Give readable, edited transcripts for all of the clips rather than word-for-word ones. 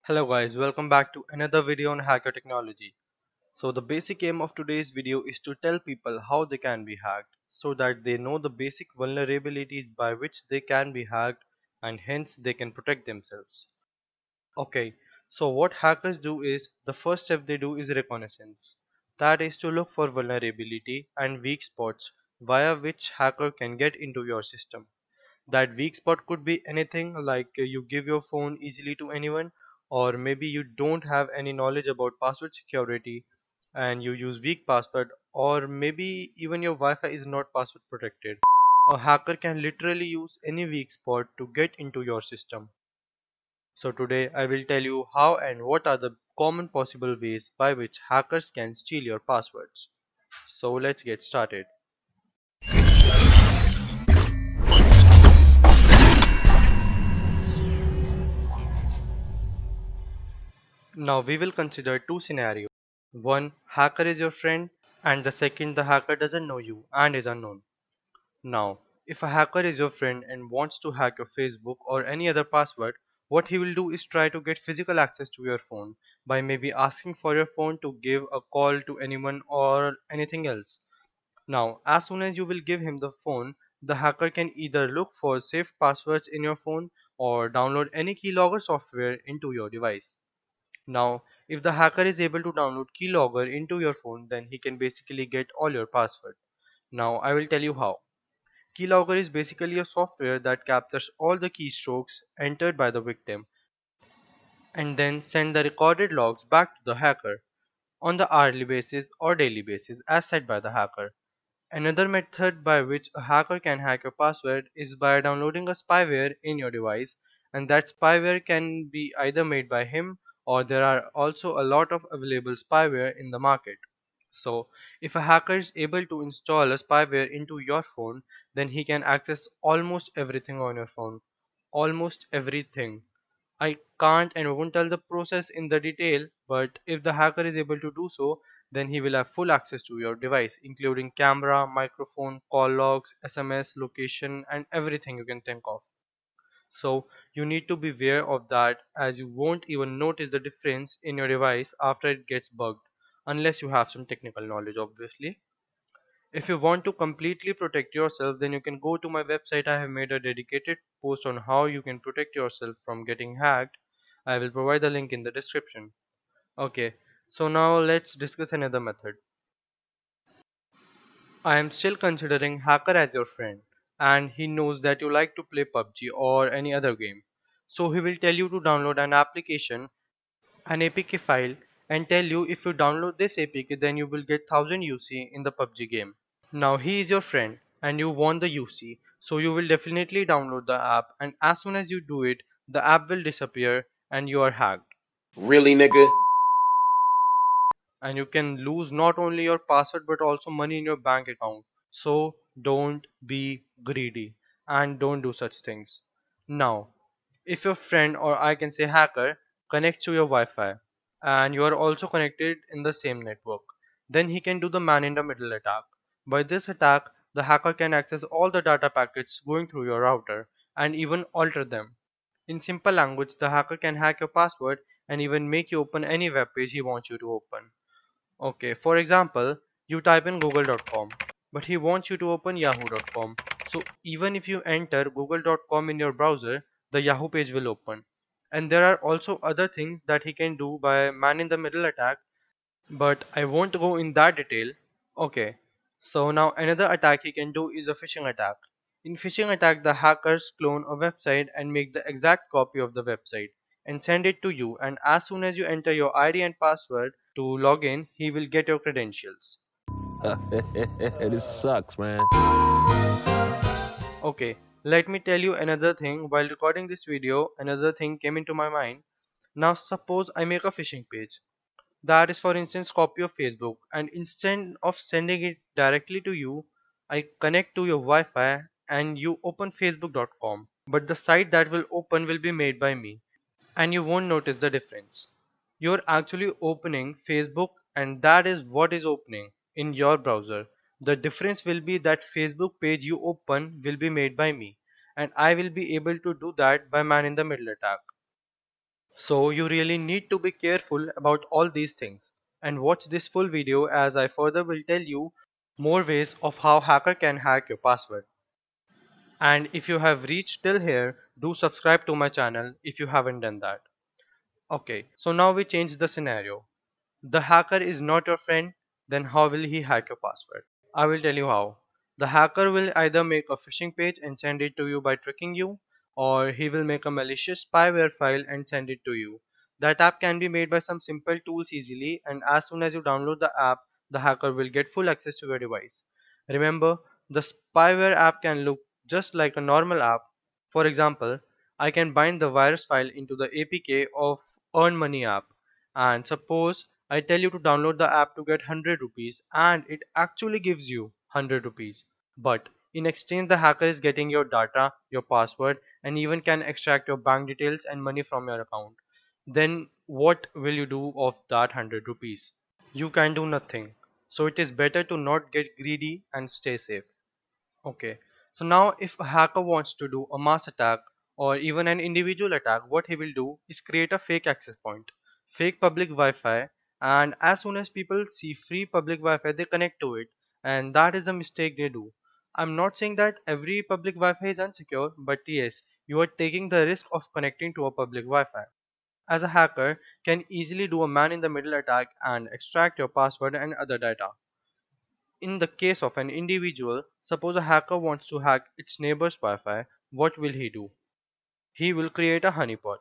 Hello guys, welcome back to another video on Hackyourtechnology. So the basic aim of today's video is to tell people how they can be hacked so that they know the basic vulnerabilities by which they can be hacked and hence they can protect themselves. Okay, so what hackers do is the first step they do is reconnaissance. That is to look for vulnerability and weak spots via which hacker can get into your system. That weak spot could be anything like you give your phone easily to anyone, or maybe you don't have any knowledge about password security and you use weak password, or maybe even your Wi-Fi is not password protected. A hacker can literally use any weak spot to get into your system. So today I will tell you how and what are the common possible ways by which hackers can steal your passwords. So let's get started. Now we will consider two scenarios. One, hacker is your friend, and the second, the hacker doesn't know you and is unknown. Now, if a hacker is your friend and wants to hack your Facebook or any other password, what he will do is try to get physical access to your phone by maybe asking for your phone to give a call to anyone or anything else. Now, as soon as you will give him the phone, the hacker can either look for safe passwords in your phone or download any keylogger software into your device. Now, if the hacker is able to download keylogger into your phone, then he can basically get all your password. Now, I will tell you how. Keylogger is basically a software that captures all the keystrokes entered by the victim and then send the recorded logs back to the hacker on the hourly basis or daily basis as set by the hacker. Another method by which a hacker can hack your password is by downloading a spyware in your device, and that spyware can be either made by him or there are also a lot of available spyware in the market. So, if a hacker is able to install a spyware into your phone, then he can access almost everything on your phone. Almost everything. I can't and won't tell the process in the detail, but if the hacker is able to do so, then he will have full access to your device, including camera, microphone, call logs, SMS, location, and everything you can think of. So you need to be aware of that as you won't even notice the difference in your device after it gets bugged, unless you have some technical knowledge, obviously. If you want to completely protect yourself, then you can go to my website. I have made a dedicated post on how you can protect yourself from getting hacked. I will provide the link in the description. Okay, so now let's discuss another method. I am still considering hacker as your friend, and he knows that you like to play PUBG or any other game. So he will tell you to download an application, an APK file, and tell you if you download this APK then you will get 1000 UC in the PUBG game. Now he is your friend and you want the UC, so you will definitely download the app, and as soon as you do it, the app will disappear and you are hacked. Really, nigga? And you can lose not only your password but also money in your bank account. So don't be greedy and don't do such things. Now, if your friend, or I can say hacker, connects to your Wi-Fi and you are also connected in the same network, then he can do the man in the middle attack. By this attack, the hacker can access all the data packets going through your router and even alter them. In simple language, the hacker can hack your password and even make you open any web page he wants you to open. Okay, for example, you type in google.com, but he wants you to open yahoo.com. So even if you enter google.com in your browser, the Yahoo page will open. And there are also other things that he can do by man in the middle attack, but I won't go in that detail. Okay, so now another attack he can do is a phishing attack. In phishing attack, the hackers clone a website and make the exact copy of the website and send it to you, and as soon as you enter your ID and password to log in, he will get your credentials. This sucks, man. Okay, let me tell you another thing. While recording this video, another thing came into my mind. Now suppose I make a phishing page. That is, for instance, copy of Facebook, and instead of sending it directly to you, I connect to your Wi-Fi and you open facebook.com, but the site that will open will be made by me and you won't notice the difference. You're actually opening Facebook, and that is what is opening in your browser. The difference will be that Facebook page you open will be made by me, and I will be able to do that by man in the middle attack. So you really need to be careful about all these things. And watch this full video as I further will tell you more ways of how hacker can hack your password. And if you have reached till here, do subscribe to my channel if you haven't done that. Okay, so now we change the scenario. The hacker is not your friend, then how will he hack your password? I will tell you how. The hacker will either make a phishing page and send it to you by tricking you, or he will make a malicious spyware file and send it to you. That app can be made by some simple tools easily, and as soon as you download the app, the hacker will get full access to your device. Remember, the spyware app can look just like a normal app. For example, I can bind the virus file into the APK of Earn Money app, and suppose I tell you to download the app to get 100 rupees and it actually gives you 100 rupees. But in exchange, the hacker is getting your data, your password, and even can extract your bank details and money from your account. Then what will you do of that 100 rupees? You can do nothing. So it is better to not get greedy and stay safe. Okay, so now if a hacker wants to do a mass attack or even an individual attack, what he will do is create a fake access point, fake public Wi-Fi, and as soon as people see free public Wi-Fi, they connect to it, and that is a mistake they do. I'm not saying that every public Wi-Fi is unsecure, but yes, you are taking the risk of connecting to a public Wi-Fi. As a hacker, can easily do a man-in-the-middle attack and extract your password and other data. In the case of an individual, suppose a hacker wants to hack its neighbor's Wi-Fi, what will he do? He will create a honeypot.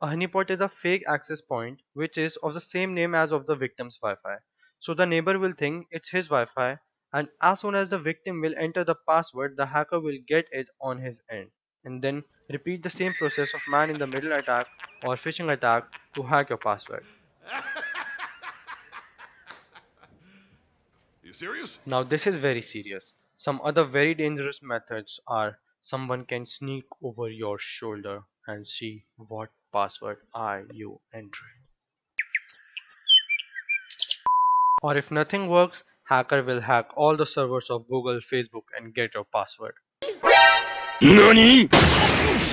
A honeypot is a fake access point which is of the same name as of the victim's Wi-Fi. So the neighbor will think it's his Wi-Fi, and as soon as the victim will enter the password, the hacker will get it on his end and then repeat the same process of man in the middle attack or phishing attack to hack your password. You serious? Now this is very serious. Some other very dangerous methods are someone can sneak over your shoulder and see what password are you entering. Or if nothing works, hacker will hack all the servers of Google, Facebook and get your password. 何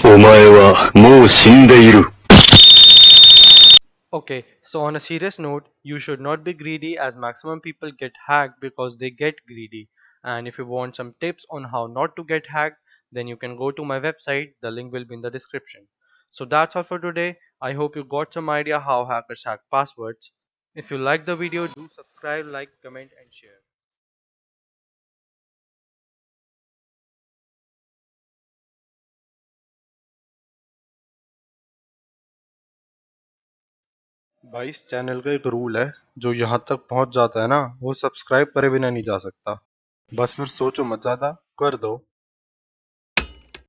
お前はもう死んでいる。Okay, so on a serious note, you should not be greedy as maximum people get hacked because they get greedy. And if you want some tips on how not to get hacked, then you can go to my website. The link will be in the description. So that's all for today. I hope you got some idea how hackers hack passwords. If you like the video, do subscribe, like, comment and share. भाई इस channel का एक rule है जो यहाँ तक पहुँच जाता है ना वो सब्सक्राइब करे बिना नहीं जा सकता बस फिर सोचो मत ज्यादा कर दो